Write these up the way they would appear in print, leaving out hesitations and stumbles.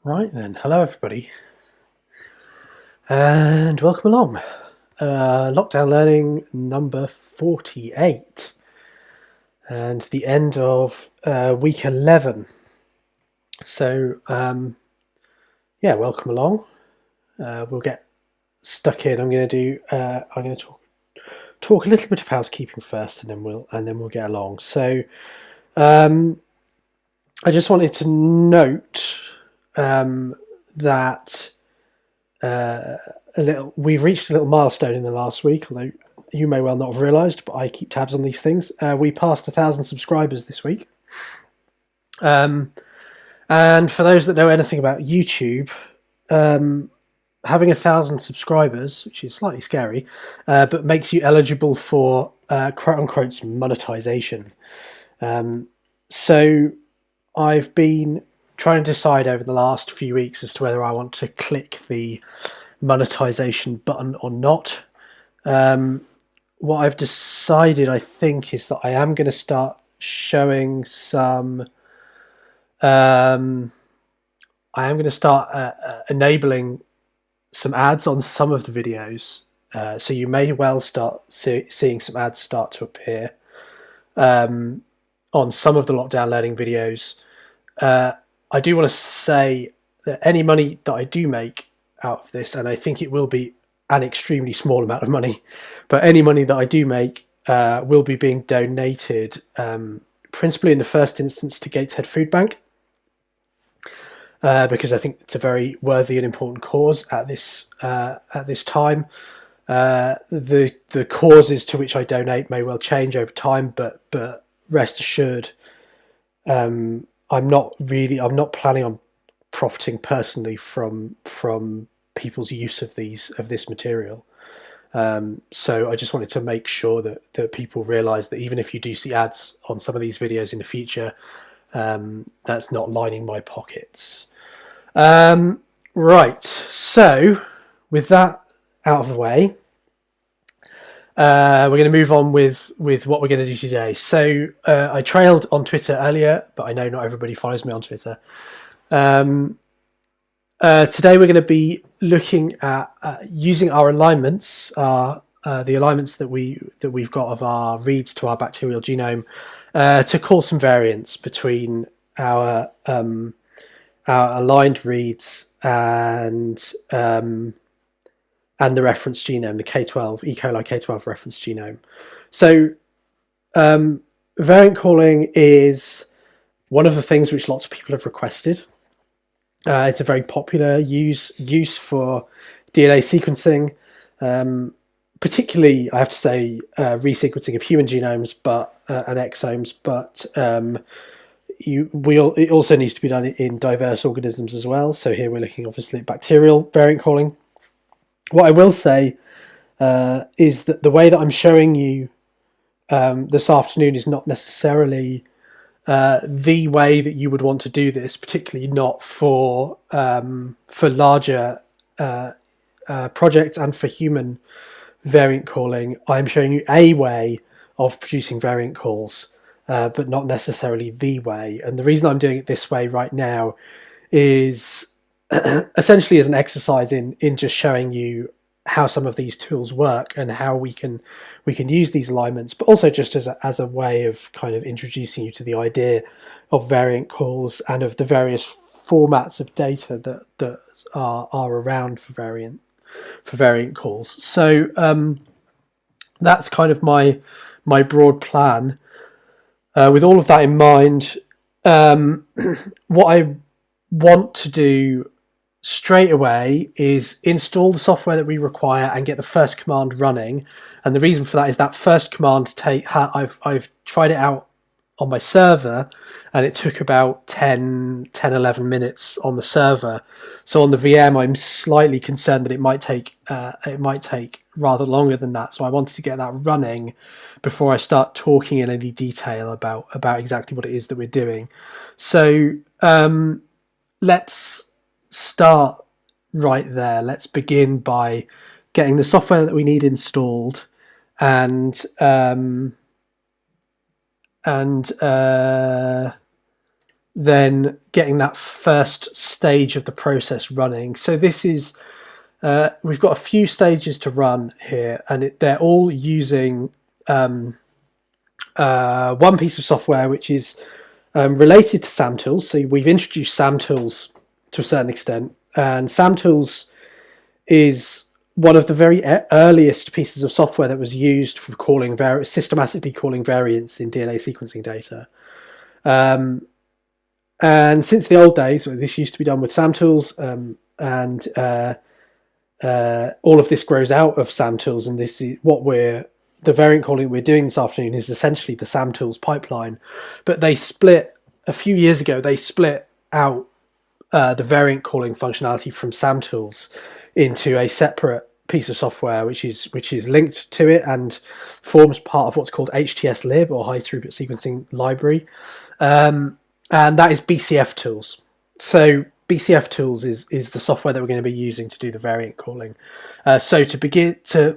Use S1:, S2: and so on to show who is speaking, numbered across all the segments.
S1: Right then, hello everybody, and welcome along. Lockdown Learning number 48, and the end of week 11. So, yeah, welcome along. We'll get stuck in. I'm going to talk a little bit of housekeeping first, and then we'll get along. So, I just wanted to note that we've reached a little milestone in the last week, although you may well not have realised, but I keep tabs on these things. We passed 1,000 subscribers this week. And for those that know anything about YouTube, having 1,000 subscribers, which is slightly scary, but makes you eligible for quote-unquote monetization. So I've been trying to decide over the last few weeks as to whether I want to click the monetization button or not. What I've decided, I think, is that I am going to start showing some enabling some ads on some of the videos, so you may well start seeing some ads start to appear on some of the lockdown learning videos. I do want to say that any money that I do make out of this, and I think it will be an extremely small amount of money, but any money that I do make will be being donated principally in the first instance to Gateshead Food Bank, because I think it's a very worthy and important cause at this time. The causes to which I donate may well change over time, but rest assured, I'm not planning on profiting personally from people's use of this material. So I just wanted to make sure that people realise that even if you do see ads on some of these videos in the future, that's not lining my pockets. Right, so with that out of the way, we're going to move on with what we're going to do today. So I trailed on Twitter earlier, but I know not everybody follows me on Twitter. Today we're going to be looking at using our alignments, the alignments that we've got of our reads to our bacterial genome, to call some variants between our aligned reads and the reference genome, the K12, E. coli K12 reference genome. So variant calling is one of the things which lots of people have requested. It's a very popular use for DNA sequencing, particularly, I have to say, resequencing of human genomes and exomes, but it also needs to be done in diverse organisms as well. So here we're looking obviously at bacterial variant calling. What I will say is that the way that I'm showing you this afternoon is not necessarily the way that you would want to do this, particularly not for larger projects and for human variant calling. I'm showing you a way of producing variant calls, but not necessarily the way. And the reason I'm doing it this way right now is essentially as an exercise in just showing you how some of these tools work and how we can use these alignments, but also just as a way of kind of introducing you to the idea of variant calls and of the various formats of data that are around for variant calls. So that's kind of my broad plan. With all of that in mind, what I want to do straight away is install the software that we require and get the first command running. And the reason for that is that first command I've tried it out on my server, and it took about 11 minutes on the server. So on the VM, I'm slightly concerned that it might take rather longer than that. So I wanted to get that running before I start talking in any detail about exactly what it is that we're doing. So let's start right there. Let's begin by getting the software that we need installed and then getting that first stage of the process running. So this is, we've got a few stages to run here, and they're all using one piece of software which is related to SAMTools. So we've introduced SAMTools to a certain extent, and SAMTools is one of the very earliest pieces of software that was used for systematically calling variants in DNA sequencing data. And since the old days, this used to be done with SAMTools, and all of this grows out of SAMTools, and this is the variant calling we're doing this afternoon is essentially the SAMTools pipeline. But a few years ago, they split out the variant calling functionality from SAMTools into a separate piece of software which is linked to it and forms part of what's called HTS-lib, or high throughput sequencing library, and that is BCFTools. So BCFTools is the software that we're going to be using to do the variant calling. So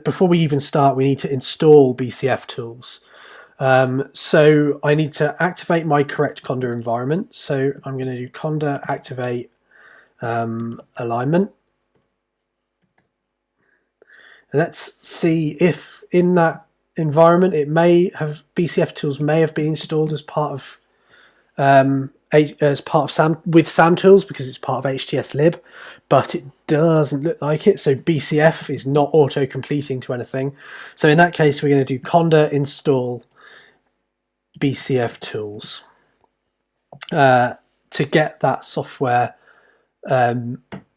S1: before we even start, we need to install BCFTools. So I need to activate my correct conda environment. So I'm going to do conda activate alignment. Let's see if in that environment BCFTools may have been installed as part of with SAMTools, because it's part of HTS-lib, but it doesn't look like it. So BCF is not auto-completing to anything. So in that case, we're going to do conda install BCFTools to get that software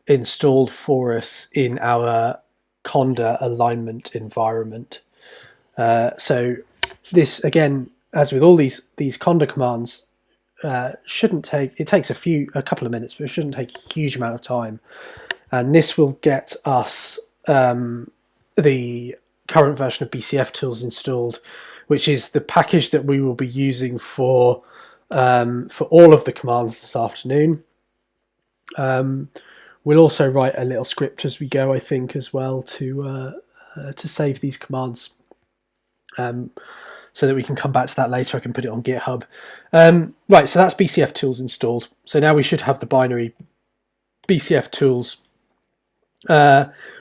S1: installed for us in our conda alignment environment. So this, again, as with all these conda commands, it takes a couple of minutes, but it shouldn't take a huge amount of time. And this will get us the current version of BCFTools installed, which is the package that we will be using for all of the commands this afternoon. We'll also write a little script as we go, I think, as well, to save these commands, so that we can come back to that later. I can put it on GitHub. Right, so that's BCFTools installed. So now we should have the binary BCFTools,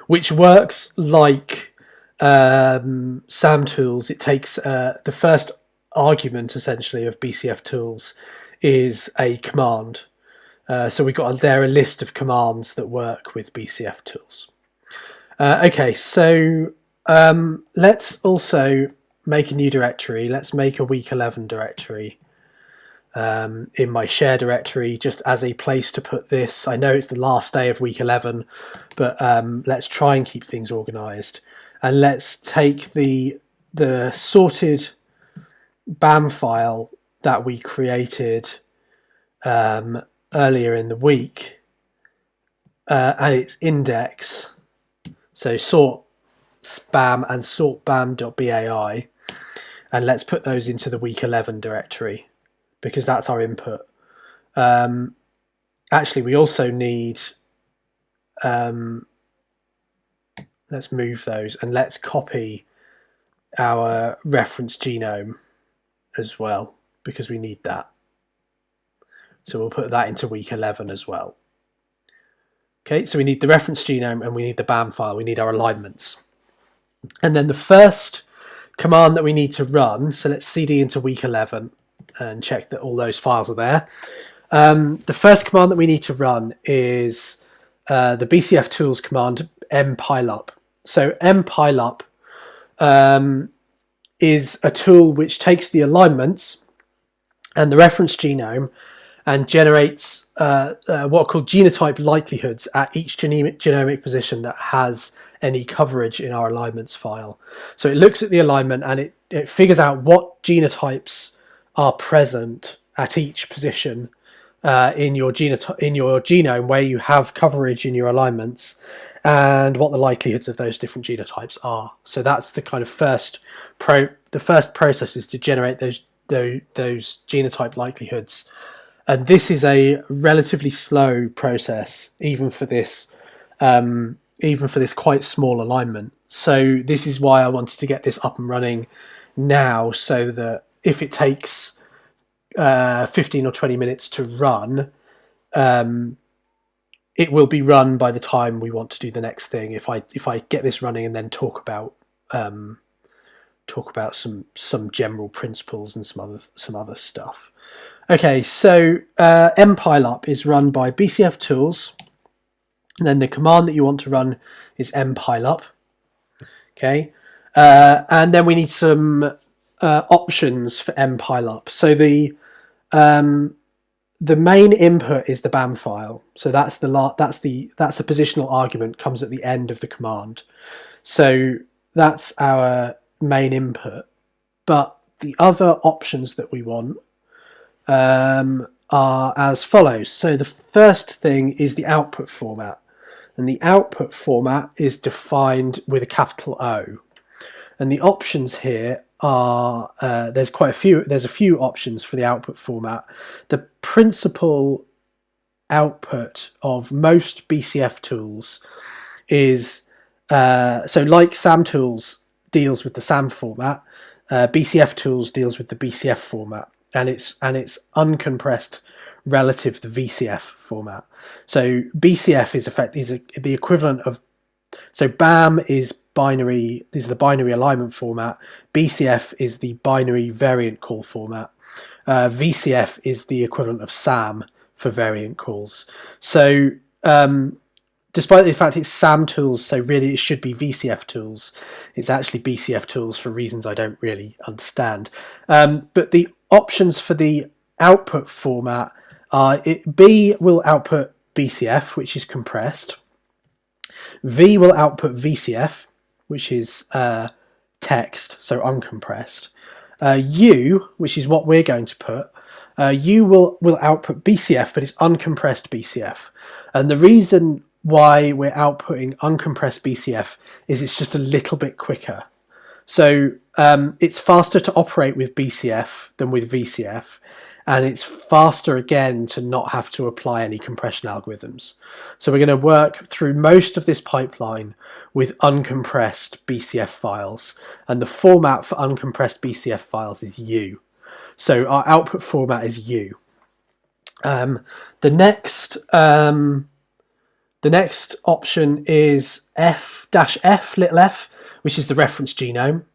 S1: which works like SAMTools. It takes the first argument, essentially, of BCFTools is a command. So we've got there a list of commands that work with BCFTools. Okay, so let's also make a new directory. Let's make a week 11 directory in my share directory, just as a place to put this. I know it's the last day of week 11, but let's try and keep things organized. And let's take the sorted BAM file that we created earlier in the week, and its index. So sort BAM and sort BAM.bai, and let's put those into the week 11 directory, because that's our input. Actually, we also need, let's move those, and let's copy our reference genome as well, because we need that. So we'll put that into week 11 as well. Okay, so we need the reference genome and we need the BAM file. We need our alignments. And then the first command that we need to run, so let's cd into week 11 and check that all those files are there. The first command that we need to run is the BCFTools command mpileup. So mpileup is a tool which takes the alignments and the reference genome and generates what are called genotype likelihoods at each genomic position that has any coverage in our alignments file. So it looks at the alignment and it figures out what genotypes are present at each position in your genome where you have coverage in your alignments, and what the likelihoods of those different genotypes are. So that's the kind of first process, is to generate those genotype likelihoods. And this is a relatively slow process, even for this quite small alignment. So this is why I wanted to get this up and running now, so that if it takes 15 or 20 minutes to run, it will be run by the time we want to do the next thing. If I get this running and then talk about some general principles and some other stuff. Okay, so mpileup is run by BCFTools, and then the command that you want to run is mpileup. Okay, and then we need some options for mpileup. So the main input is the BAM file. So that's a positional argument, comes at the end of the command. So that's our main input. But the other options that we want are as follows. So the first thing is the output format, and the output format is defined with a capital O. And the options here are there's a few options for the output format. The principal output of most BCFTools is so like SAMtools deals with the SAM format, BCFTools deals with the BCF format, and it's uncompressed relative to the VCF format. So BCF is the equivalent of, so BAM is binary, this is the binary alignment format. BCF is the binary variant call format. VCF is the equivalent of SAM for variant calls. So despite the fact it's SAMtools, so really it should be VCFTools, it's actually BCFTools for reasons I don't really understand. But the options for the output format are, B will output BCF, which is compressed. V will output VCF, which is text, so uncompressed. U, which is what we're going to put, U will output BCF, but it's uncompressed BCF. And the reason why we're outputting uncompressed BCF is it's just a little bit quicker. So it's faster to operate with BCF than with VCF, and it's faster again to not have to apply any compression algorithms. So we're going to work through most of this pipeline with uncompressed BCF files, and the format for uncompressed BCF files is U. So our output format is U. The next option is F-F, little f, which is the reference genome.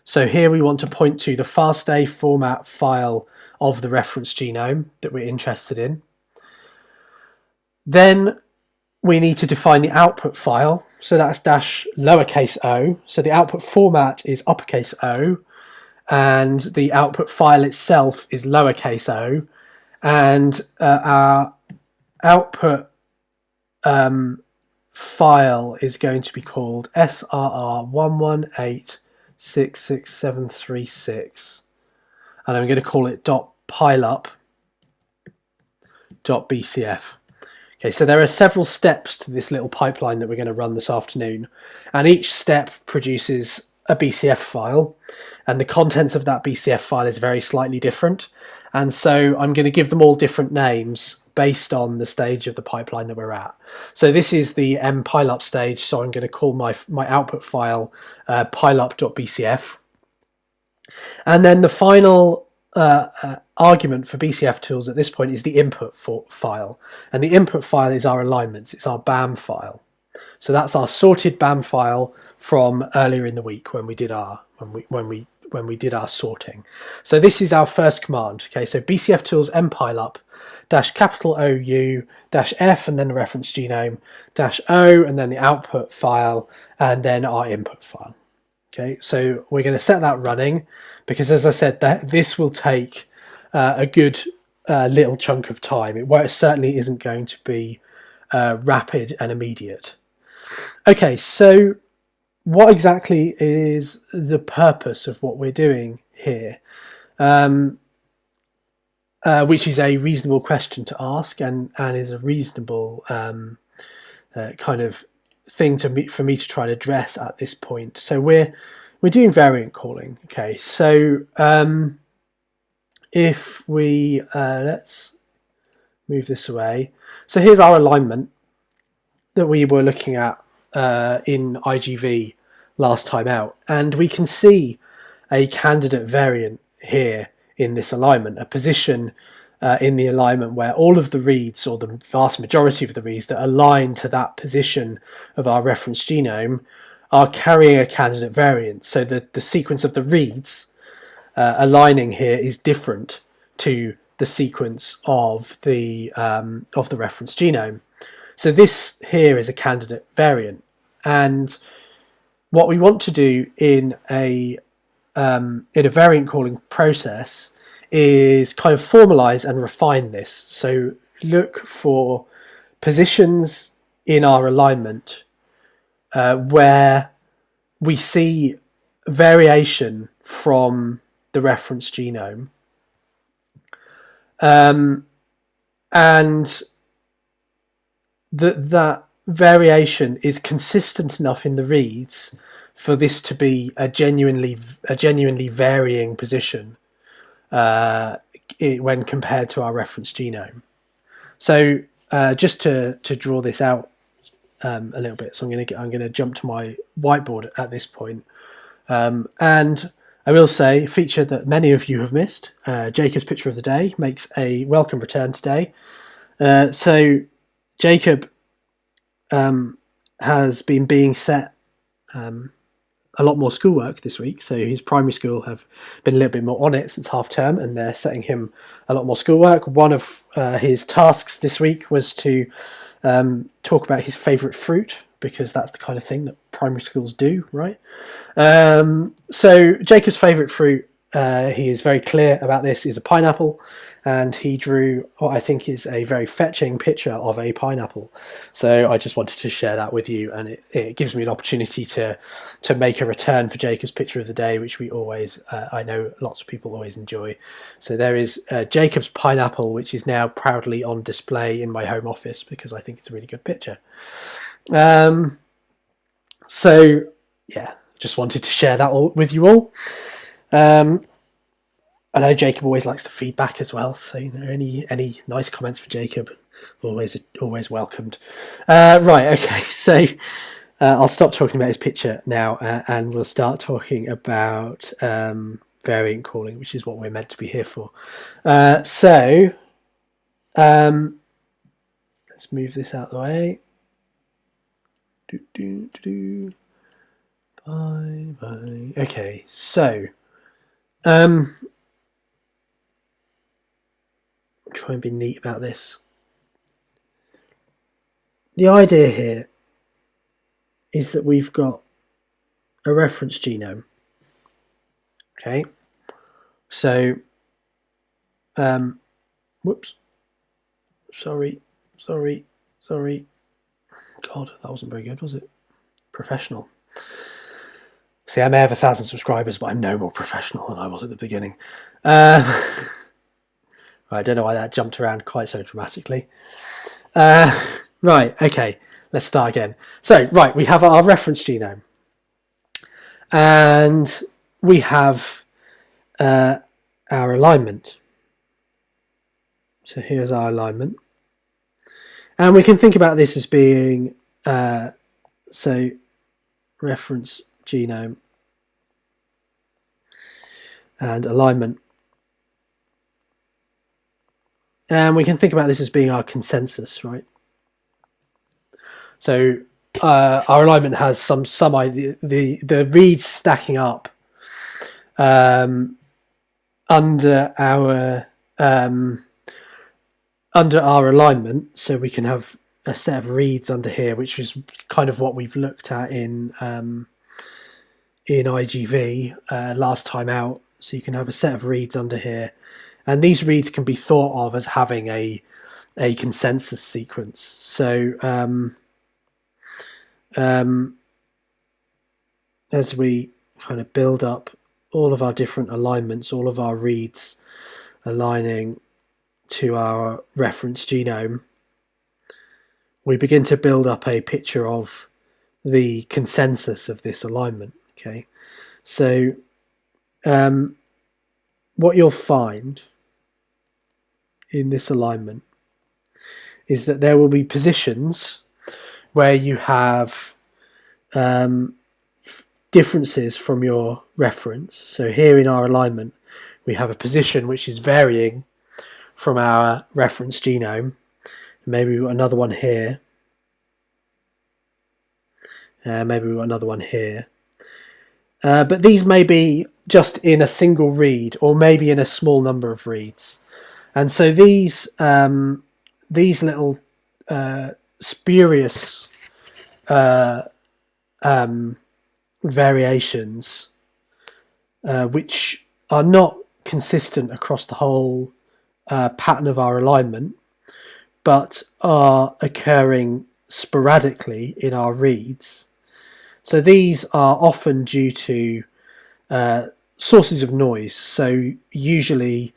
S1: So here we want to point to the FASTA format file of the reference genome that we're interested in. Then we need to define the output file. So that's dash lowercase o. So the output format is uppercase O, and the output file itself is lowercase o. And our output file is going to be called SRR118.66736, and I'm going to call it .pileup.bcf. Okay, so there are several steps to this little pipeline that we're going to run this afternoon, and each step produces a BCF file, and the contents of that BCF file is very slightly different, and so I'm going to give them all different names based on the stage of the pipeline that we're at. So this is the mpileup stage, so I'm going to call my output file pileup.bcf. And then the final argument for BCFTools at this point is the input file. And the input file is our alignments, it's our BAM file. So that's our sorted BAM file from earlier in the week when we did our sorting. So this is our first command. Okay, so BCFTools mpileup -OU -F, and then the reference genome -O, and then the output file, and then our input file. Okay, so we're going to set that running because, as I said, this will take a good little chunk of time. It certainly isn't going to be rapid and immediate. Okay, so what exactly is the purpose of what we're doing here? Which is a reasonable question to ask, and is a reasonable kind of thing for me to try to address at this point. So we're doing variant calling. Okay, so if we let's move this away. So here's our alignment that we were looking at in IGV last time out, and we can see a candidate variant here in this alignment, a position in the alignment where all of the reads, or the vast majority of the reads that align to that position of our reference genome, are carrying a candidate variant. So the sequence of the reads aligning here is different to the sequence of the reference genome. So this here is a candidate variant, and what we want to do in a variant calling process is kind of formalize and refine this. So look for positions in our alignment where we see variation from the reference genome, and that variation is consistent enough in the reads for this to be a genuinely varying position when compared to our reference genome. So just to draw this out a little bit, so I'm going to jump to my whiteboard at this point, and I will say a feature that many of you have missed. Jacob's picture of the day makes a welcome return today. So Jacob has been being set a lot more schoolwork this week. So his primary school have been a little bit more on it since half term, and they're setting him a lot more schoolwork. One of his tasks this week was to talk about his favourite fruit, because that's the kind of thing that primary schools do, right? So Jacob's favourite fruit, he is very clear about this, is a pineapple, and he drew what I think is a very fetching picture of a pineapple. So I just wanted to share that with you, and it gives me an opportunity to make a return for Jacob's picture of the day, which we always, I know lots of people always enjoy. So there is Jacob's pineapple, which is now proudly on display in my home office because I think it's a really good picture. So yeah, just wanted to share that with you all. I know Jacob always likes the feedback as well, so any nice comments for Jacob, always welcomed. Right, okay, so I'll stop talking about his picture now, and we'll start talking about variant calling, which is what we're meant to be here for. So let's move this out of the way. Bye. Okay, so try and be neat about this. The idea here is that we've got a reference genome. Okay, so whoops, sorry. God, that wasn't very good, was it? Professional. See, I may have 1,000 subscribers, but I'm no more professional than I was at the beginning. I don't know why that jumped around quite so dramatically. Right, okay, let's start again. So, right, we have our reference genome. And we have our alignment. So here's our alignment. And we can think about this as being, so reference genome and alignment. And we can think about this as being our consensus, right? So our alignment has some idea, the reads stacking up under our alignment. So we can have a set of reads under here, which is kind of what we've looked at in IGV last time out. So you can have a set of reads under here. And these reads can be thought of as having a consensus sequence. So as we kind of build up all of our different alignments, all of our reads aligning to our reference genome, we begin to build up a picture of the consensus of this alignment. Okay, so what you'll find in this alignment is that there will be positions where you have differences from your reference. So here in our alignment, we have a position which is varying from our reference genome. Maybe we've got another one here. Maybe we've got another one here. But these may be just in a single read, or maybe in a small number of reads. And so these little spurious variations, which are not consistent across the whole pattern of our alignment, but are occurring sporadically in our reads. So these are often due to sources of noise, so usually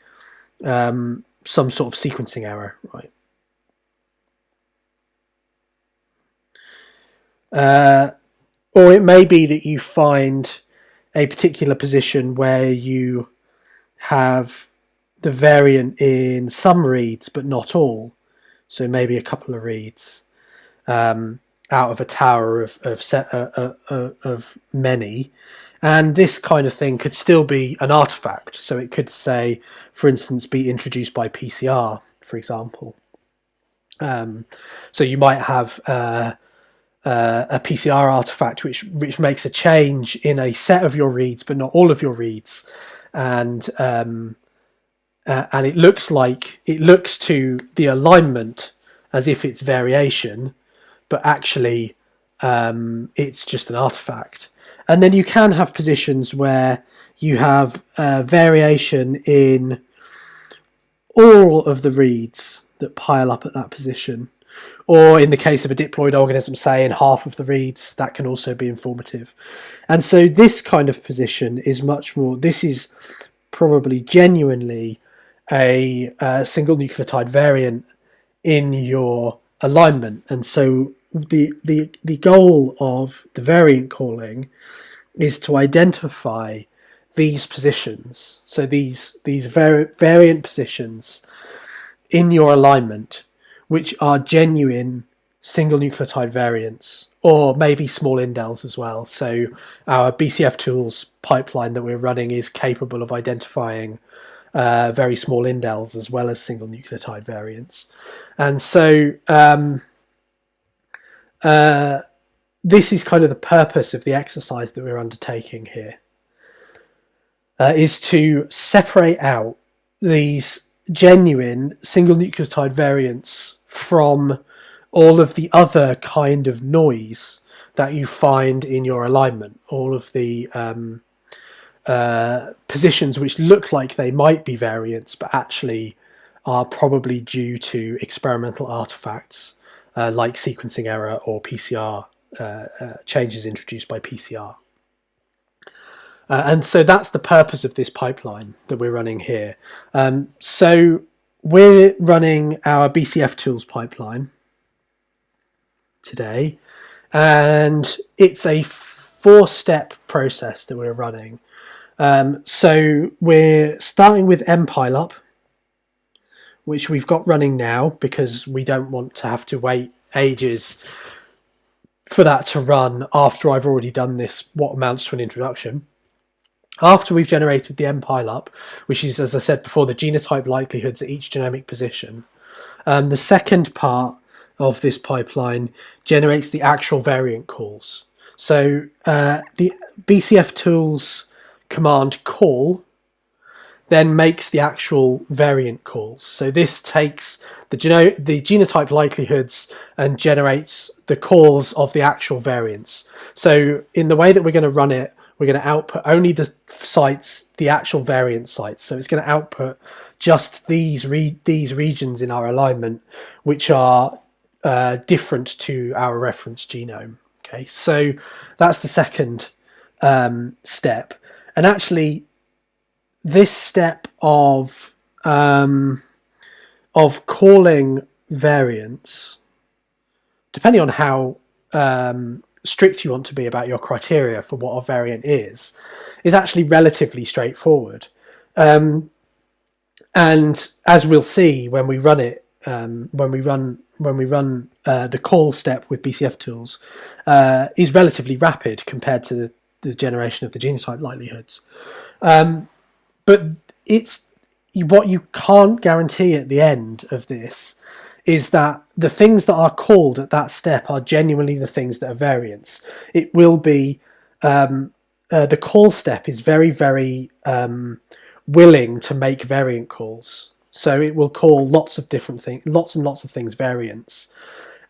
S1: some sort of sequencing error, right? Or it may be that you find a particular position where you have the variant in some reads but not all, so maybe a couple of reads out of a tower of many. And this kind of thing could still be an artifact. So it could say, for instance, be introduced by PCR, for example. So you might have a PCR artifact which makes a change in a set of your reads, but not all of your reads, and it looks to the alignment as if it's variation, but actually it's just an artifact. And then you can have positions where you have variation in all of the reads that pile up at that position. Or in the case of a diploid organism, say in half of the reads, that can also be informative. And so this kind of position is much more, this is probably genuinely a single nucleotide variant in your alignment. And so the goal of the variant calling is to identify these positions, so these variant positions in your alignment, which are genuine single nucleotide variants, or maybe small indels as well. So our BCFTools pipeline that we're running is capable of identifying very small indels as well as single nucleotide variants. And so this is kind of the purpose of the exercise that we're undertaking here, is to separate out these genuine single nucleotide variants from all of the other kind of noise that you find in your alignment, all of the positions which look like they might be variants but actually are probably due to experimental artifacts like sequencing error or PCR changes introduced by PCR. And so that's the purpose of this pipeline that we're running here. So we're running our BCFTools pipeline today, and it's a 4-step process that we're running. So we're starting with mpileup, which we've got running now because we don't want to have to wait ages for that to run after I've already done this, what amounts to an introduction. After we've generated the mpileup, which is, as I said before, the genotype likelihoods at each genomic position, the second part of this pipeline generates the actual variant calls. So the BCFTools command call then makes the actual variant calls. So this takes the genotype likelihoods and generates the calls of the actual variants. So in the way that we're going to run it, we're going to output only the sites, the actual variant sites. So it's going to output just these regions in our alignment, which are different to our reference genome. Okay, so that's the second step. And actually, this step of calling variants, depending on how strict you want to be about your criteria for what a variant is actually relatively straightforward. And as we'll see when we run it, when we run the call step with BCFTools, is relatively rapid compared to the generation of the genotype likelihoods. But it's what you can't guarantee at the end of this is that the things that are called at that step are genuinely the things that are variants. It will be the call step is very, very willing to make variant calls. So it will call lots of different things, lots and lots of things variants.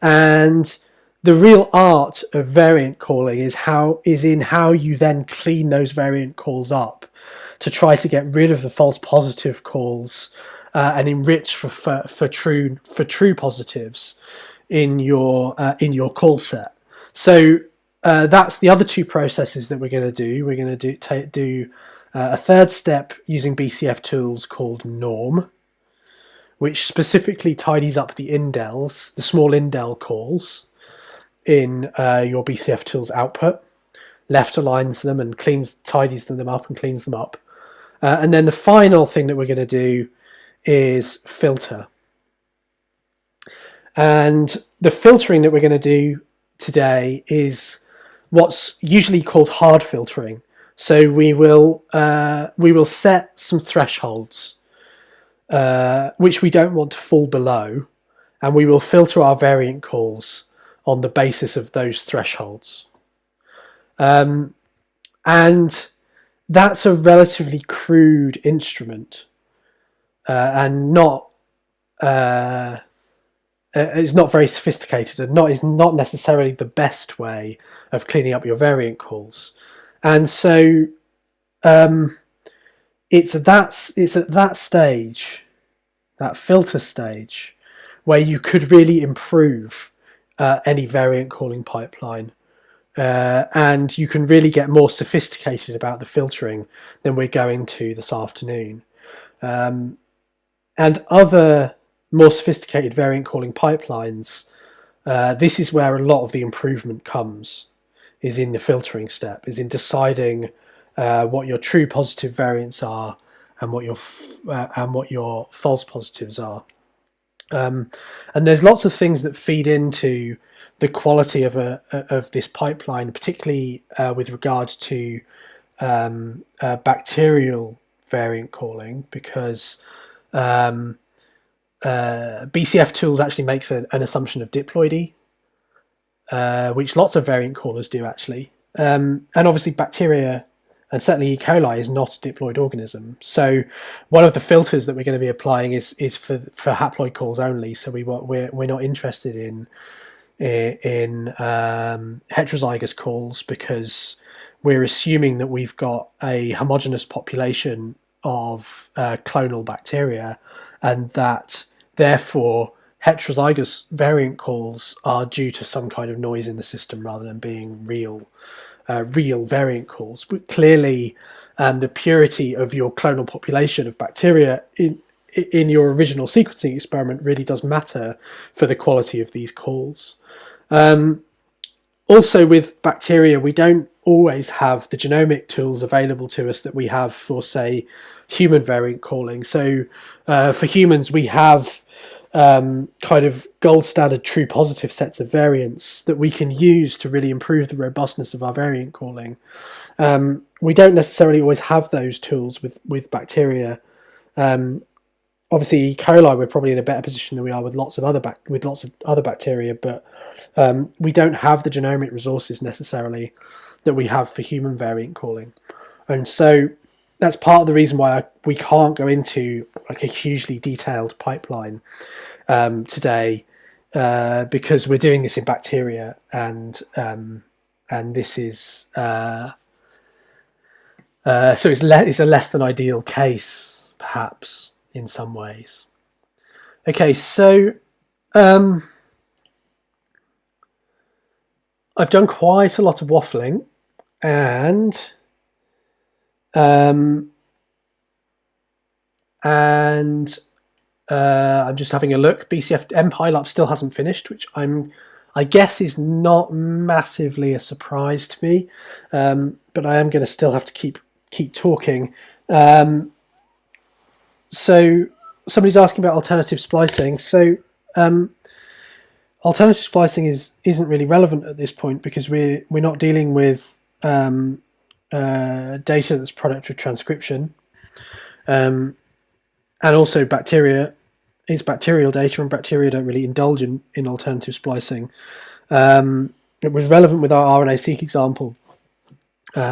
S1: And the real art of variant calling is in how you then clean those variant calls up to try to get rid of the false positive calls and enrich for true positives in your call set. So that's the other two processes that we're going to do. We're going to do a third step using BCFTools called norm, which specifically tidies up the INDELs, the small INDEL calls in your BCFTools output, left aligns them and tidies them up and cleans them up. And then the final thing that we're going to do is filter. And the filtering that we're going to do today is what's usually called hard filtering. So we will set some thresholds which we don't want to fall below, and we will filter our variant calls on the basis of those thresholds. And that's a relatively crude instrument and it's not very sophisticated and is not necessarily the best way of cleaning up your variant calls. And so it's at that stage, that filter stage, where you could really improve any variant calling pipeline. And you can really get more sophisticated about the filtering than we're going to this afternoon. And other more sophisticated variant calling pipelines, this is where a lot of the improvement comes, is in the filtering step, is in deciding what your true positive variants are and what your false positives are. And there's lots of things that feed into the quality of this pipeline, particularly with regards to bacterial variant calling, because BCFTools actually makes an assumption of diploidy, which lots of variant callers do actually. And obviously bacteria, and certainly E. coli, is not a diploid organism. So one of the filters that we're going to be applying is for haploid calls only. So we're not interested in heterozygous calls, because we're assuming that we've got a homogeneous population of clonal bacteria, and that therefore heterozygous variant calls are due to some kind of noise in the system rather than being real variant calls. But clearly the purity of your clonal population of bacteria in your original sequencing experiment really does matter for the quality of these calls. Also with bacteria, we don't always have the genomic tools available to us that we have for, say, human variant calling. So for humans, we have kind of gold standard true positive sets of variants that we can use to really improve the robustness of our variant calling. We don't necessarily always have those tools with bacteria. Obviously, E. coli, we're probably in a better position than we are with lots of other bacteria, but we don't have the genomic resources necessarily that we have for human variant calling. And so that's part of the reason why we can't go into like a hugely detailed pipeline today, because we're doing this in bacteria, and this is so it's a less than ideal case, perhaps, in some ways. Okay, so I've done quite a lot of waffling, and I'm just having a look. mpileup still hasn't finished, which I guess is not massively a surprise to me, but I am going to still have to keep talking. So somebody's asking about alternative splicing. So alternative splicing isn't really relevant at this point, because we're not dealing with data that's product of transcription. and also bacteria. It's bacterial data, and bacteria don't really indulge in alternative splicing. It was relevant with our RNA-Seq example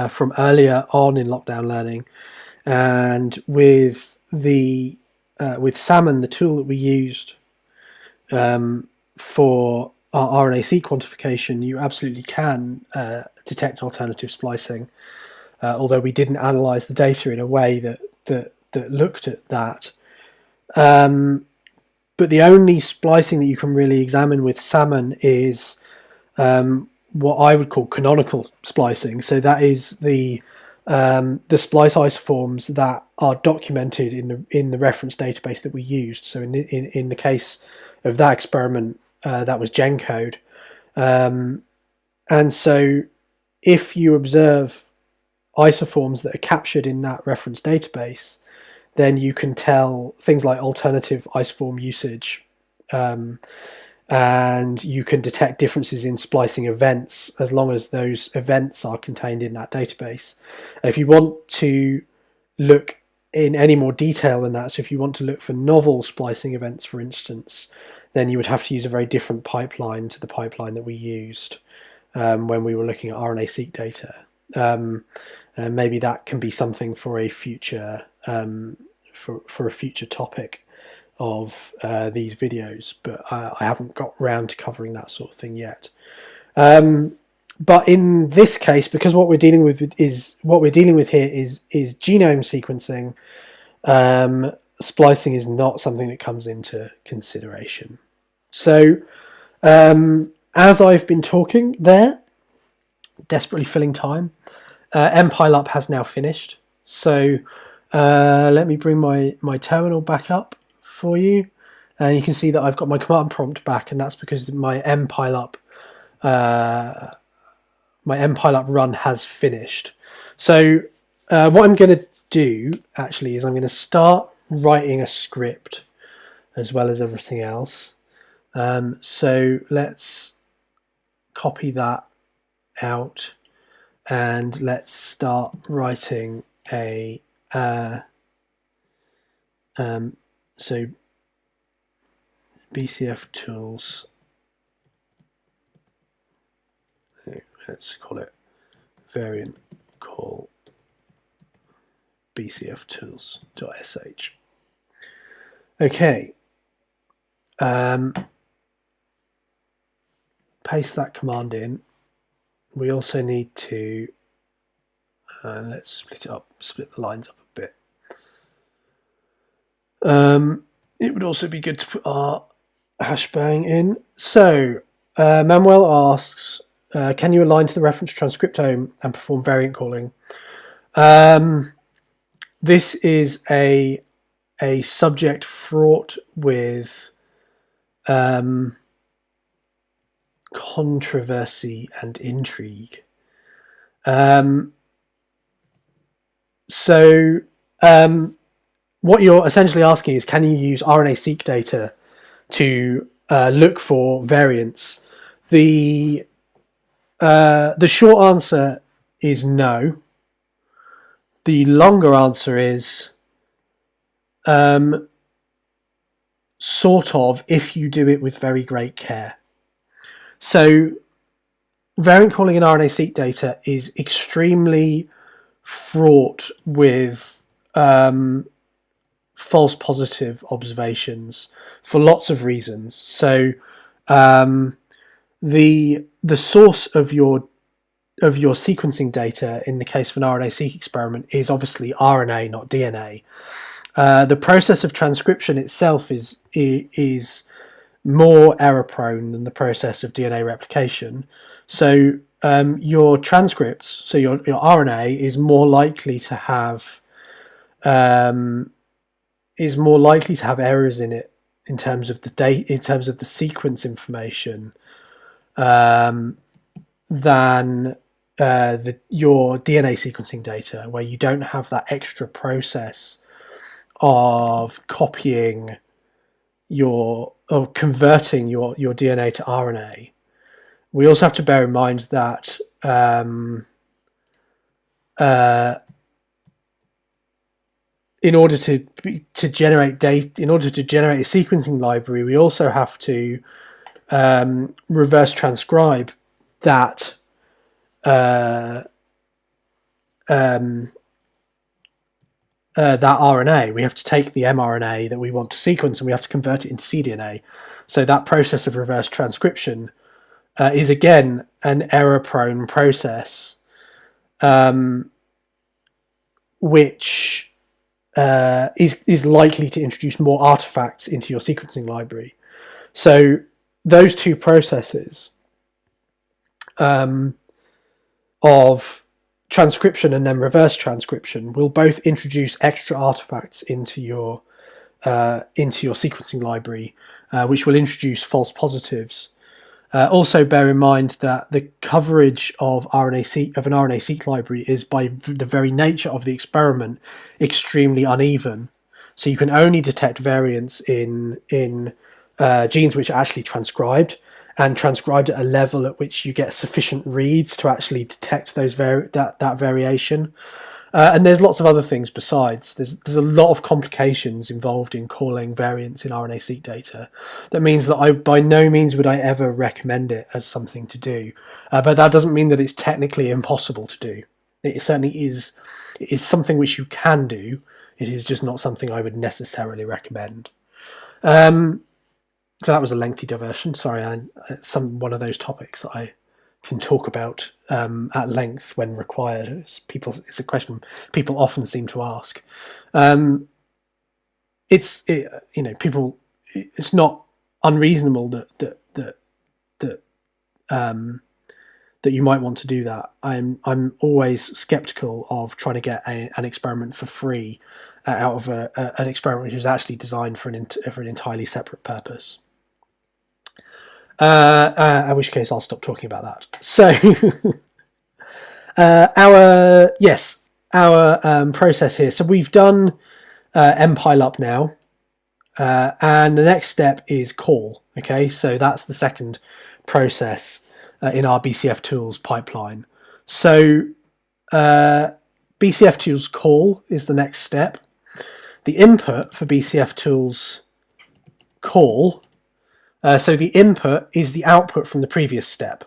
S1: from earlier on in lockdown learning, and with with Salmon, the tool that we used for our RNA-Seq quantification, you absolutely can detect alternative splicing, although we didn't analyse the data in a way that looked at that. But the only splicing that you can really examine with Salmon is what I would call canonical splicing. So that is the splice isoforms that are documented in the reference database that we used. So in the case of that experiment, that was GenCode. And so if you observe isoforms that are captured in that reference database, then you can tell things like alternative isoform usage, and you can detect differences in splicing events as long as those events are contained in that database. If you want to look in any more detail than that, so if you want to look for novel splicing events, for instance, then you would have to use a very different pipeline to the pipeline that we used when we were looking at RNA-Seq data. And maybe that can be something for a future for a future topic of these videos, but I haven't got round to covering that sort of thing yet. But in this case, because what we're dealing with here is genome sequencing, splicing is not something that comes into consideration. So as I've been talking there, desperately filling time, mpileup has now finished. So let me bring my terminal back up for you, and you can see that I've got my command prompt back, and that's because my mpileup run has finished. So what I'm going to do actually is I'm going to start writing a script as well as everything else. So let's copy that out and let's start writing a so BCFTools, let's call it variant call BCFTools.sh. Okay, paste that command in. We also need to let's split it up, split the lines up a bit. It would also be good to put our hashbang in. So Manuel asks, can you align to the reference transcriptome and perform variant calling? This is a subject fraught with controversy and intrigue. What you're essentially asking is, can you use RNA-Seq data to look for variants? The short answer is no. The longer answer is sort of, if you do it with very great care. So variant calling in RNA-Seq data is extremely fraught with false positive observations for lots of reasons. So the source of your sequencing data in the case of an RNA-Seq experiment is obviously RNA, not DNA. The process of transcription itself is more error prone than the process of DNA replication. So your transcripts, so your RNA is more likely to have errors in it in terms of the sequence information than your DNA sequencing data, where you don't have that extra process of copying of converting your DNA to RNA. We also have to bear in mind that in order to generate data, in order to generate a sequencing library, we also have to reverse transcribe that that RNA. We have to take the mRNA that we want to sequence and we have to convert it into cDNA. So that process of reverse transcription is again an error-prone process, which is likely to introduce more artifacts into your sequencing library. So those two processes of transcription and then reverse transcription will both introduce extra artifacts into your sequencing library, which will introduce false positives. Also bear in mind that the coverage of an RNA-Seq library is, by the very nature of the experiment, extremely uneven. So you can only detect variants in genes which are actually transcribed, and transcribed at a level at which you get sufficient reads to actually detect those that variation. And there's lots of other things besides. There's a lot of complications involved in calling variants in RNA-Seq data. That means that by no means would I ever recommend it as something to do. But that doesn't mean that it's technically impossible to do. It certainly is. It is something which you can do. It is just not something I would necessarily recommend. So that was a lengthy diversion. Sorry, it's one of those topics that I can talk about at length when required. It's a question people often seem to ask. It's not unreasonable that you might want to do that. I'm always skeptical of trying to get an experiment for free out of an experiment which is actually designed for an entirely separate purpose. In which case I'll stop talking about that. So our process here. So we've done mpileup now, and the next step is call. Okay, so that's the second process in our BCFTools pipeline. So BCFTools call is the next step. The input for BCFTools call. So the input is the output from the previous step.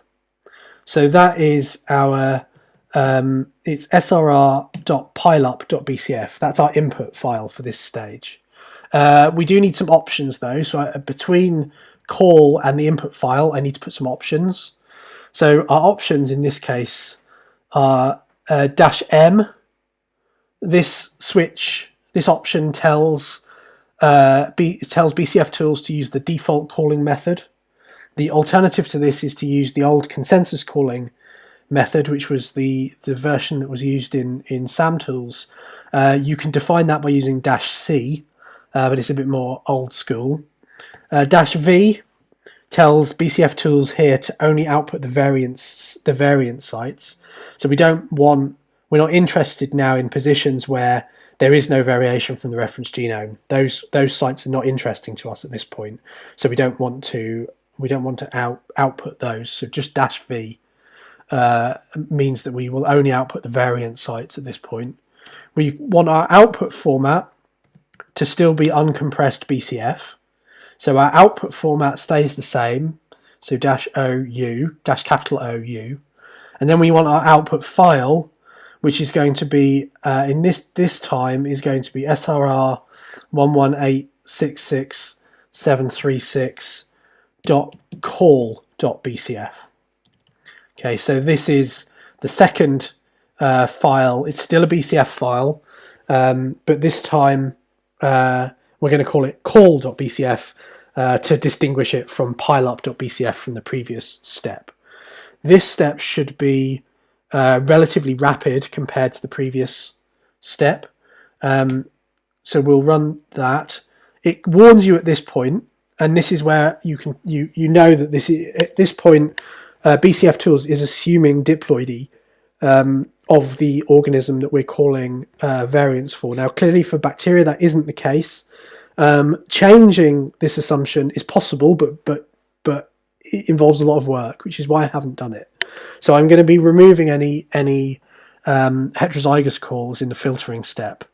S1: So that is our, it's srr.pileup.bcf. That's our input file for this stage. We do need some options though. So between call and the input file, I need to put some options. So our options in this case are -m. This option tells BCFTools to use the default calling method. The alternative to this is to use the old consensus calling method, which was the version that was used in SAMtools. You can define that by using -c, but it's a bit more old school. -v tells BCFTools here to only output the variant sites. So we're not interested now in positions where there is no variation from the reference genome. Those sites are not interesting to us at this point, so we don't want to output those. So just -v means that we will only output the variant sites at this point. We want our output format to still be uncompressed BCF. So our output format stays the same. So -OU, -OU, and then we want our output file, which is going to be, in this time, is going to be srr 118.66736.call.bcf. Okay, so this is the second file. It's still a BCF file, but this time we're going to call it call.bcf to distinguish it from pileup.bcf from the previous step. This step should be relatively rapid compared to the previous step. So we'll run that. It warns you at this point, and this is where you know that at this point BCFTools is assuming diploidy of the organism that we're calling variants for. Now clearly for bacteria that isn't the case. Changing this assumption is possible, but it involves a lot of work, which is why I haven't done it. So I'm going to be removing any heterozygous calls in the filtering step.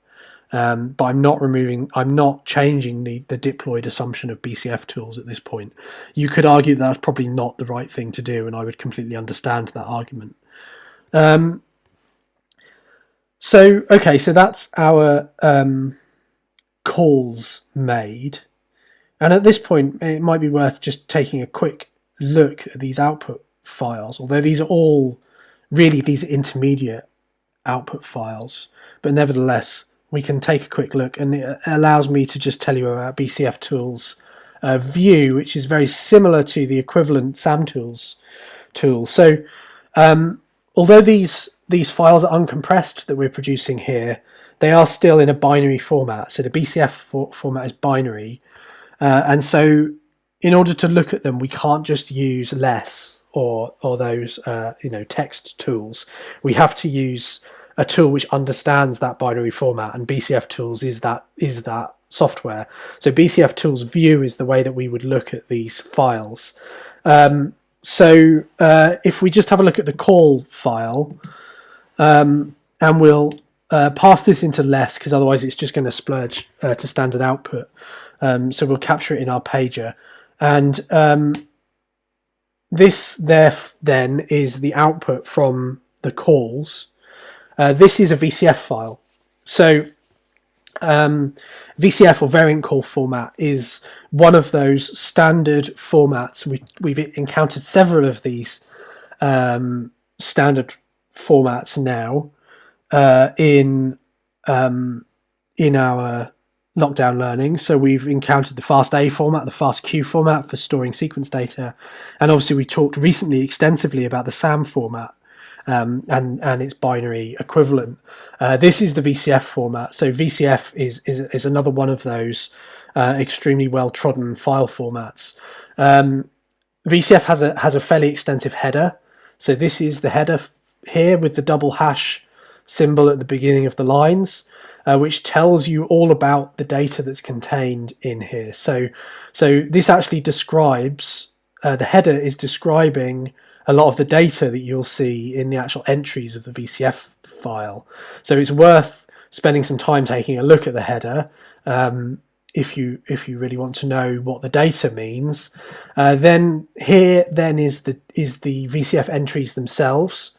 S1: but I'm not changing the diploid assumption of BCFTools at this point. You could argue that's probably not the right thing to do, and I would completely understand that argument. So that's our calls made. And at this point, it might be worth just taking a quick look at these output files, although these are all really these intermediate output files. But nevertheless, we can take a quick look, and it allows me to just tell you about BCFTools view, which is very similar to the equivalent SAMTools tool. So although these files are uncompressed that we're producing here, they are still in a binary format. So the BCF format is binary. And so in order to look at them, we can't just use less or those text tools. We have to use a tool which understands that binary format, and BCFTools is that software. So BCFTools view is the way that we would look at these files. So if we just have a look at the call file, and we'll pass this into less, because otherwise it's just going to splurge to standard output. So we'll capture it in our pager, and this then is the output from the calls. This is a VCF file. So VCF, or variant call format, is one of those standard formats. We've encountered several of these standard formats now in our lockdown learning. So we've encountered the FastA format, the FastQ format for storing sequence data, and obviously we talked recently extensively about the SAM format and its binary equivalent. This is the VCF format. So VCF is another one of those extremely well trodden file formats. VCF has a fairly extensive header. So this is the header here with the double hash symbol at the beginning of the lines, which tells you all about the data that's contained in here. So this actually describes, the header is describing a lot of the data that you'll see in the actual entries of the VCF file. So it's worth spending some time taking a look at the header if you really want to know what the data means. Then here is the VCF entries themselves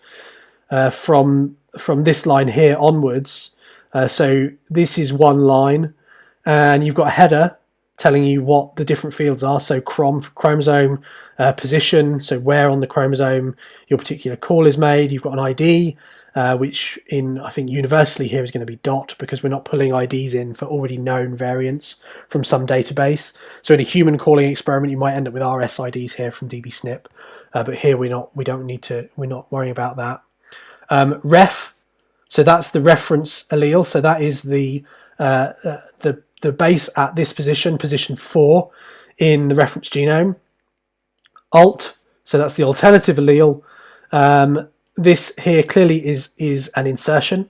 S1: from this line here onwards. So this is one line, and you've got a header telling you what the different fields are. So for chromosome, position, so where on the chromosome your particular call is made. You've got an ID, which I think universally here is going to be dot, because we're not pulling IDs in for already known variants from some database. So in a human calling experiment, you might end up with RSIDs here from DBSNP, but here we're not worrying about that. Ref, so that's the reference allele. So that is the base at this position 4 in the reference genome. Alt, so that's the alternative allele. This here clearly is an insertion.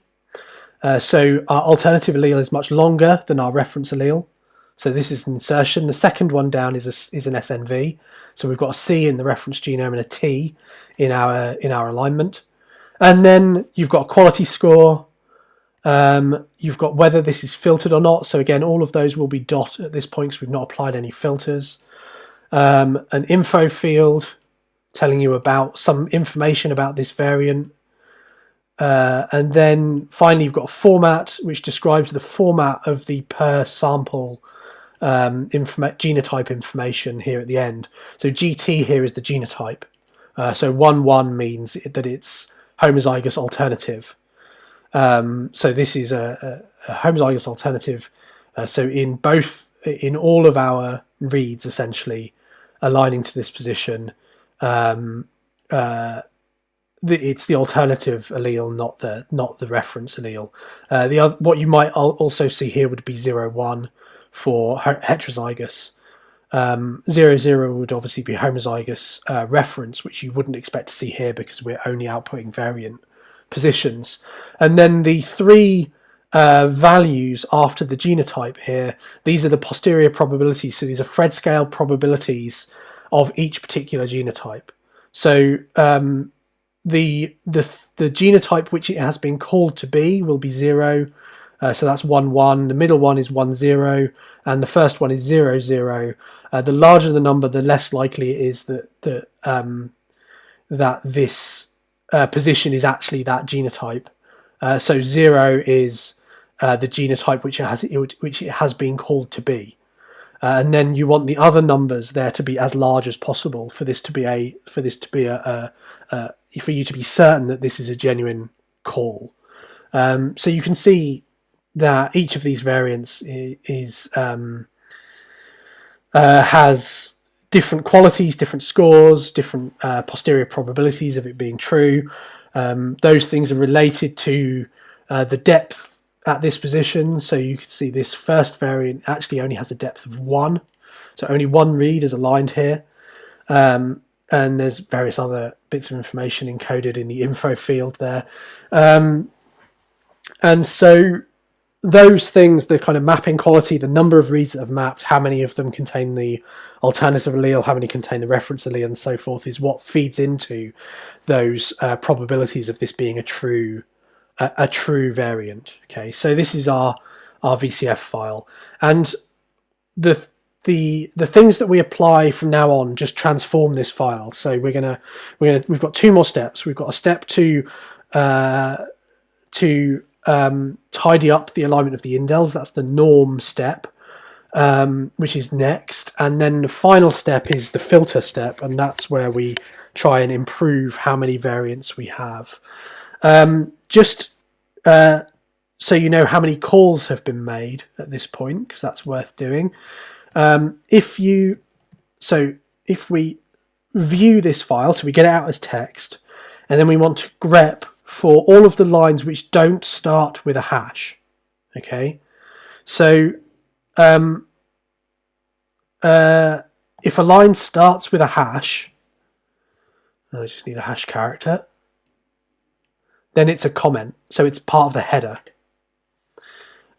S1: So our alternative allele is much longer than our reference allele. So this is an insertion. The second one down is an SNV. So we've got a C in the reference genome and a T in our alignment. And then you've got a quality score. You've got whether this is filtered or not. So again, all of those will be dot at this point because we've not applied any filters. An info field telling you about some information about this variant. And then finally, you've got a format which describes the format of the per sample genotype information here at the end. So GT here is the genotype. So 1-1 means that it's homozygous alternative. So this is a homozygous alternative. So in all of our reads, essentially aligning to this position, it's the alternative allele, not the reference allele. What you might also see here would be 0-1 for heterozygous. 0-0 would obviously be homozygous reference, which you wouldn't expect to see here because we're only outputting variant positions. And then the 3 values after the genotype here, these are the posterior probabilities. So these are Fred scale probabilities of each particular genotype. So the genotype which it has been called to be will be 0. So that's 1, 1. The middle one is 1, 0, and the first one is 0, 0. The larger the number, the less likely it is that this position is actually that genotype. So 0 is the genotype which it has been called to be. And then you want the other numbers there to be as large as possible for this to be for you to be certain that this is a genuine call. So you can see that each of these variants has different qualities, different scores, different posterior probabilities of it being true. Those things are related to the depth at this position. So you can see this first variant actually only has a depth of 1. So only one read is aligned here. And there's various other bits of information encoded in the info field there. And so those things, the kind of mapping quality, the number of reads that have mapped, how many of them contain the alternative allele, how many contain the reference allele, and so forth, is what feeds into those probabilities of this being a true variant. Okay, so this is our VCF file, and the things that we apply from now on just transform this file. So we've got 2 more steps. We've got a step to tidy up the alignment of the INDELs. That's the norm step, which is next, and then the final step is the filter step, and that's where we try and improve how many variants we have. Just so you know how many calls have been made at this point, because that's worth doing. If we view this file, so we get it out as text, and then we want to grep for all of the lines which don't start with a hash. Okay, so if a line starts with a hash, I just need a hash character, then it's a comment, so it's part of the header.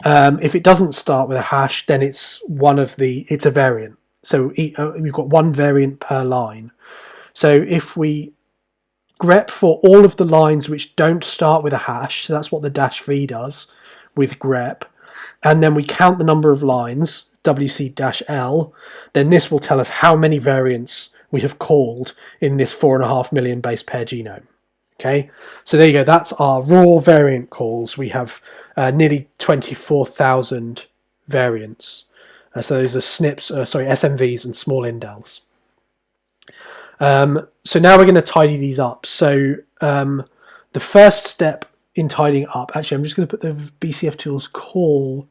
S1: If it doesn't start with a hash, then it's it's a variant. So we've got one variant per line. So if we grep for all of the lines which don't start with a hash, so that's what the -v does with grep, and then we count the number of lines, wc-l, then this will tell us how many variants we have called in this 4.5 million base pair genome. Okay, so there you go. That's our raw variant calls. We have nearly 24,000 variants. So those are SNVs and small INDELs. So now we're going to tidy these up. So the first step in tidying up, actually, I'm just going to put the BCFTools call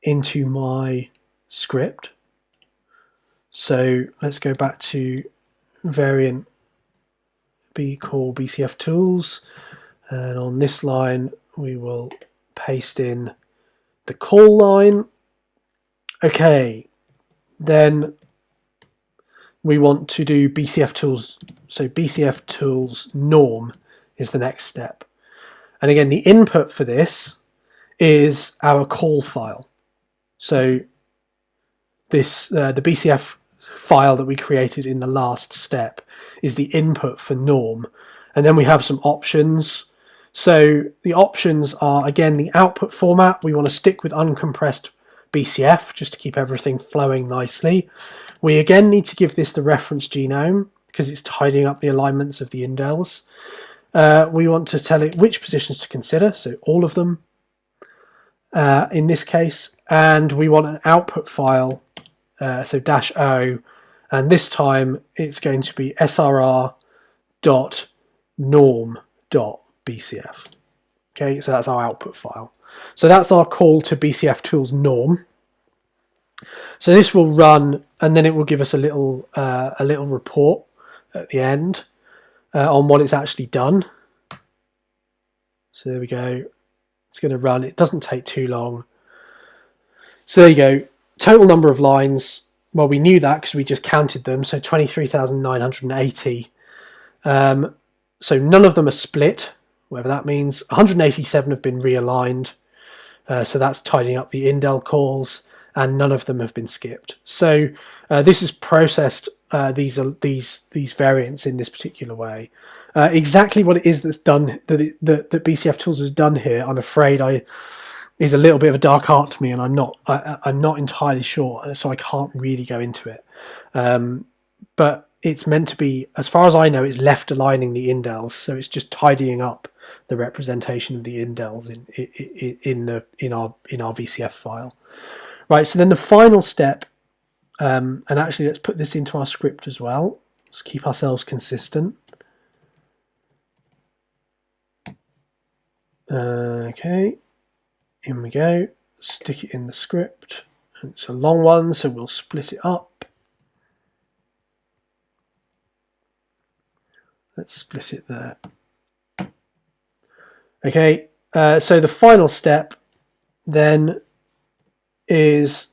S1: into my script. So let's go back to variant call BCFTools, and on this line we will paste in the call line. Okay, then we want to do BCFTools, so BCFTools norm is the next step. And again, the input for this is our call file. So this the BCF file that we created in the last step is the input for norm, and then we have some options. So the options are, again, the output format. We want to stick with uncompressed BCF just to keep everything flowing nicely. We again need to give this the reference genome because it's tidying up the alignments of the INDELs. We want to tell it which positions to consider, so all of them in this case, and we want an output file, so -o, and this time it's going to be srr.norm.bcf. Okay, so that's our output file. So that's our call to BCFTools norm. So this will run, and then it will give us a little report at the end on what it's actually done. So there we go. It's going to run. It doesn't take too long. So there you go. Total number of lines. Well, we knew that because we just counted them. So 23,980. So none of them are split, whatever that means. 187 have been realigned. So that's tidying up the INDEL calls, and none of them have been skipped. So this has processed these variants in this particular way. Exactly what it is that's done, that BCFTools has done here, I'm afraid is a little bit of a dark art to me, and I'm not entirely sure, so I can't really go into it. But it's meant to be, as far as I know, it's left aligning the indels, so it's just tidying up the representation of the indels in our VCF file. Right. So then the final step, and actually let's put this into our script as well. Let's keep ourselves consistent. Okay. In we go. Stick it in the script. And it's a long one, so we'll split it up. Let's split it there. Okay, so the final step then is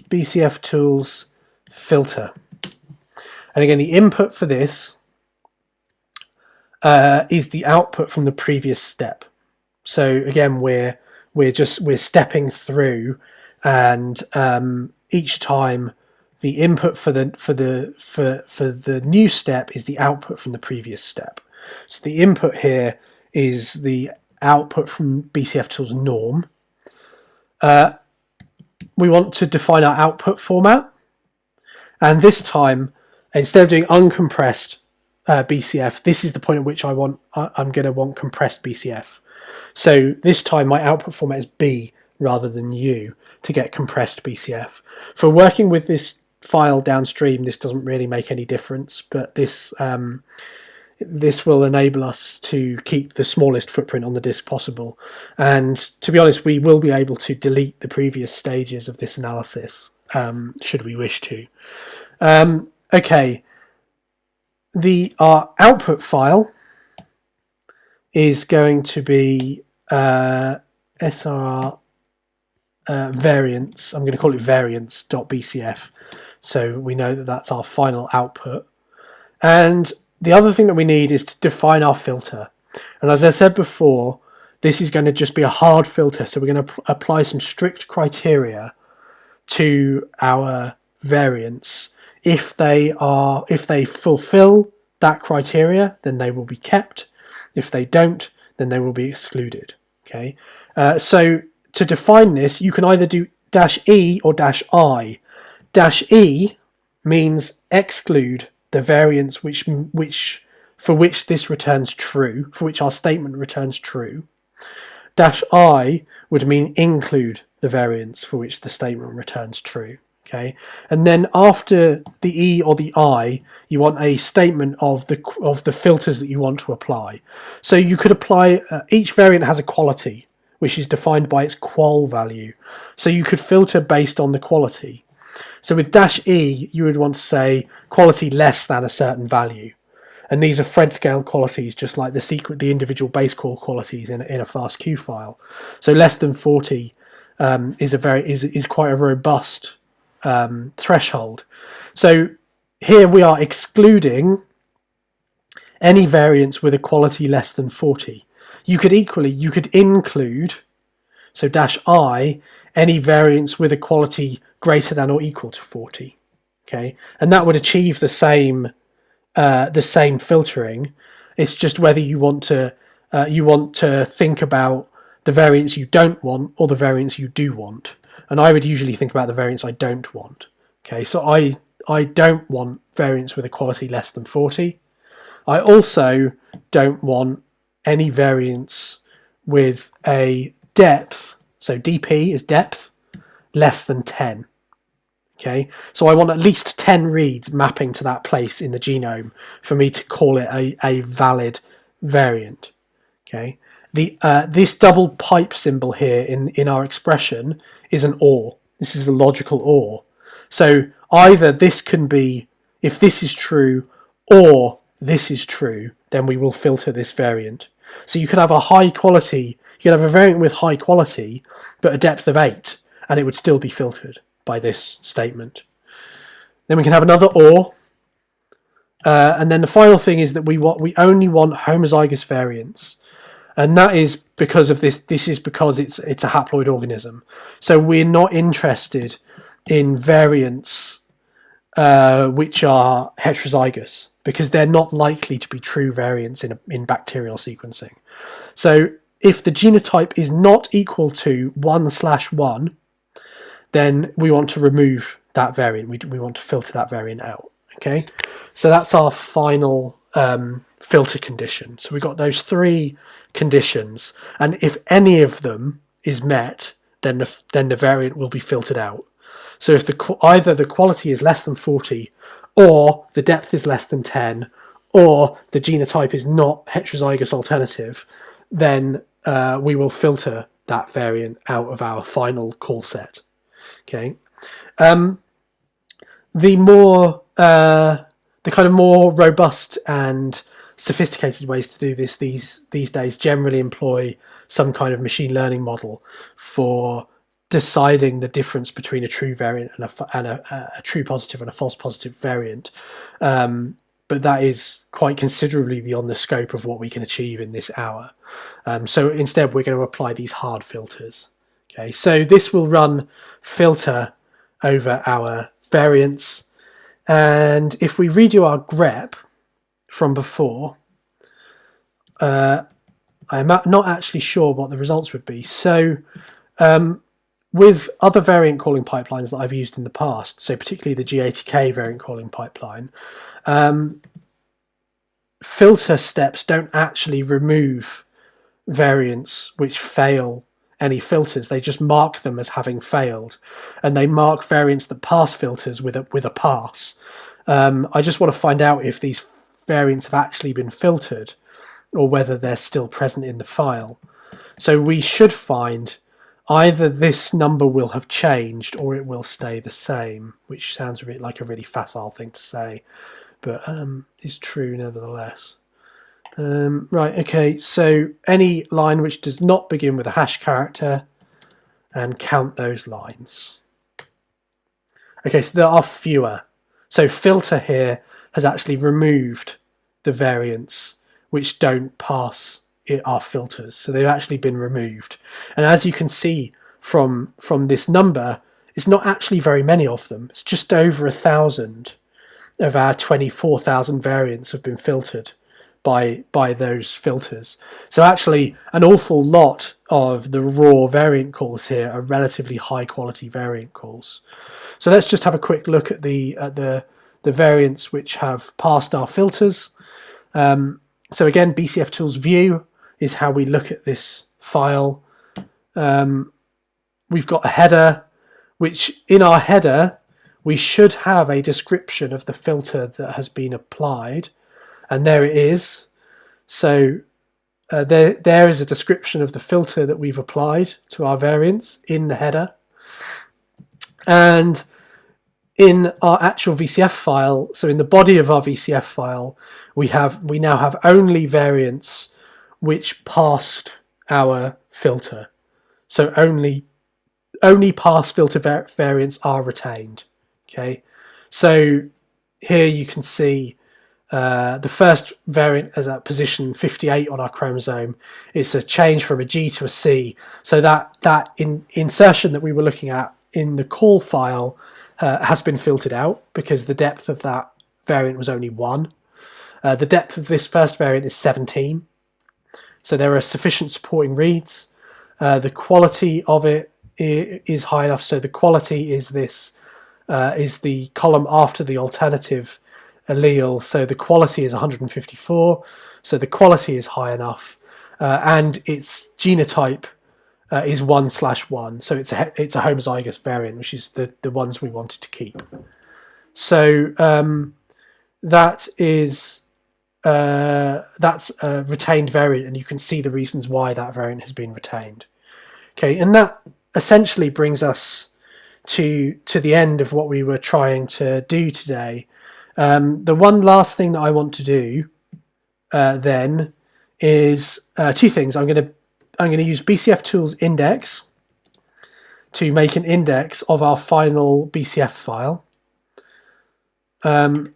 S1: BCFTools filter. And again, the input for this is the output from the previous step. So again, we're stepping through, and each time the input for the new step is the output from the previous step. So the input here is the output from BCFTools norm. We want to define our output format, and this time, instead of doing uncompressed BCF, this is the point at which I'm going to want compressed BCF. So this time my output format is B rather than U to get compressed BCF. For working with this file downstream, this doesn't really make any difference, but this will enable us to keep the smallest footprint on the disk possible. And to be honest, we will be able to delete the previous stages of this analysis, should we wish to. Okay, our output file is going to be SR variance. I'm going to call it variance.bcf. So we know that that's our final output. And the other thing that we need is to define our filter. And as I said before, this is going to just be a hard filter. So we're going to apply some strict criteria to our variance. If they fulfill that criteria, then they will be kept. If they don't, then they will be excluded. Okay. So to define this, you can either do -e or -i. -e means exclude the variance for which this returns true, for which our statement returns true. -i would mean include the variance for which the statement returns true. Okay, and then after the E or the I, you want a statement of the filters that you want to apply. So you could apply, each variant has a quality, which is defined by its qual value. So you could filter based on the quality. So with -e, you would want to say quality less than a certain value. And these are Fred scale qualities, just like the individual base call qualities in a FASTQ file. So less than 40 is quite a robust threshold. So here we are excluding any variance with a quality less than 40. You could include, so -i, any variance with a quality greater than or equal to 40. Okay, and that would achieve the same filtering. It's just whether you want to think about the variance you don't want or the variance you do want. And I would usually think about the variance I don't want. Okay, so I don't want variance with a quality less than 40. I also don't want any variance with a depth, so dp is depth, less than 10. Okay, so I want at least 10 reads mapping to that place in the genome for me to call it a valid variant. Okay, this double pipe symbol here in our expression is an OR. This is a logical OR. So either this can be, if this is true, or this is true, then we will filter this variant. So you could have a high quality, you could have a variant with high quality, but a depth of 8, and it would still be filtered by this statement. Then we can have another OR. And then the final thing is that we only want homozygous variants. And that is because of this is because it's a haploid organism. So we're not interested in variants which are heterozygous, because they're not likely to be true variants in bacterial sequencing. So if the genotype is not equal to 1/1, then we want to remove that variant. We want to filter that variant out. Okay, so that's our final filter condition. So we've got those 3 conditions, and if any of them is met, then the variant will be filtered out. So if either the quality is less than 40, or the depth is less than 10, or the genotype is not heterozygous alternative, then we will filter that variant out of our final call set. Okay. The kind of more robust and sophisticated ways to do this these days generally employ some kind of machine learning model for deciding the difference between a true variant and a true positive and a false positive variant. But that is quite considerably beyond the scope of what we can achieve in this hour. So instead, we're going to apply these hard filters. Okay, so this will run filter over our variants. And if we redo our grep from before, I'm not actually sure what the results would be. So with other variant calling pipelines that I've used in the past, so particularly the G80K variant calling pipeline, filter steps don't actually remove variants which fail any filters. They just mark them as having failed, and they mark variants that pass filters with a pass. I just want to find out if these variants have actually been filtered or whether they're still present in the file. So we should find either this number will have changed or it will stay the same, which sounds a bit like a really facile thing to say, but is true nevertheless. Right, okay, so any line which does not begin with a hash character, and count those lines. Okay, so there are fewer. So filter here has actually removed the variants which don't pass our filters. So they've actually been removed. And as you can see from this number, it's not actually very many of them. It's just over 1,000 of our 24,000 variants have been filtered by those filters. So actually an awful lot of the raw variant calls here are relatively high quality variant calls. So let's just have a quick look at the variants which have passed our filters. So again, BCFTools view is how we look at this file. We've got a header, which in our header we should have a description of the filter that has been applied. And there it is. So there is a description of the filter that we've applied to our variants in the header. And in our actual VCF file, so in the body of our VCF file, we now have only variants which passed our filter. So only pass filter variants are retained. Okay, so here you can see the first variant is at position 58 on our chromosome. It's a change from a G to a C. So that insertion that we were looking at in the call file has been filtered out because the depth of that variant was only 1. The depth of this first variant is 17. So there are sufficient supporting reads. The quality of it is high enough. So the quality is this is the column after the alternative allele. So the quality is 154. So the quality is high enough, and its genotype is 1/1. So it's a homozygous variant, which is the ones we wanted to keep. So that's a retained variant, and you can see the reasons why that variant has been retained. Okay, and that essentially brings us to the end of what we were trying to do today. The one last thing that I want to do then is 2 things. I'm going to use BCFTools index to make an index of our final BCF file. And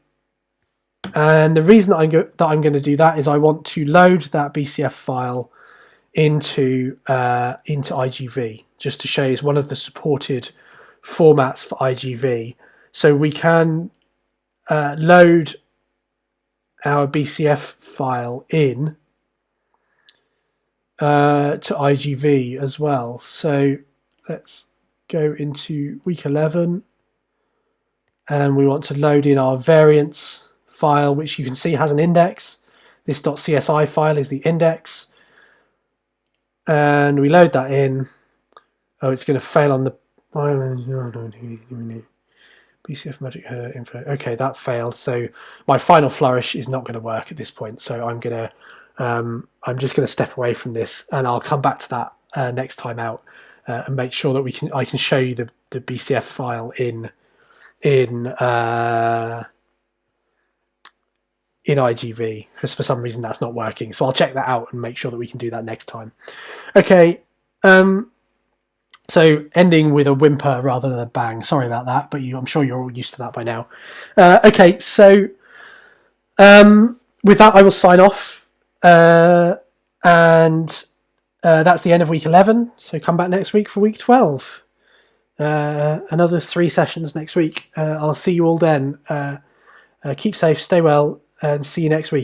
S1: the reason that I'm going to do that is I want to load that BCF file into IGV, just to show you it's one of the supported formats for IGV. So we can load our BCF file in to IGV as well. So let's go into week 11, and we want to load in our variants file, which you can see has an index. This .csi file is the index, and we load that in. Oh, it's going to fail on the BCF magic info. Okay, that failed. So my final flourish is not going to work at this point. So I'm just going to step away from this, and I'll come back to that next time out and make sure that I can show you the BCF file in IGV, because for some reason that's not working. So I'll check that out and make sure that we can do that next time. Okay. So ending with a whimper rather than a bang. Sorry about that, but I'm sure you're all used to that by now. Okay, so with that, I will sign off. And that's the end of week 11. So come back next week for week 12. Another 3 sessions next week. I'll see you all then. Keep safe, stay well, and see you next week.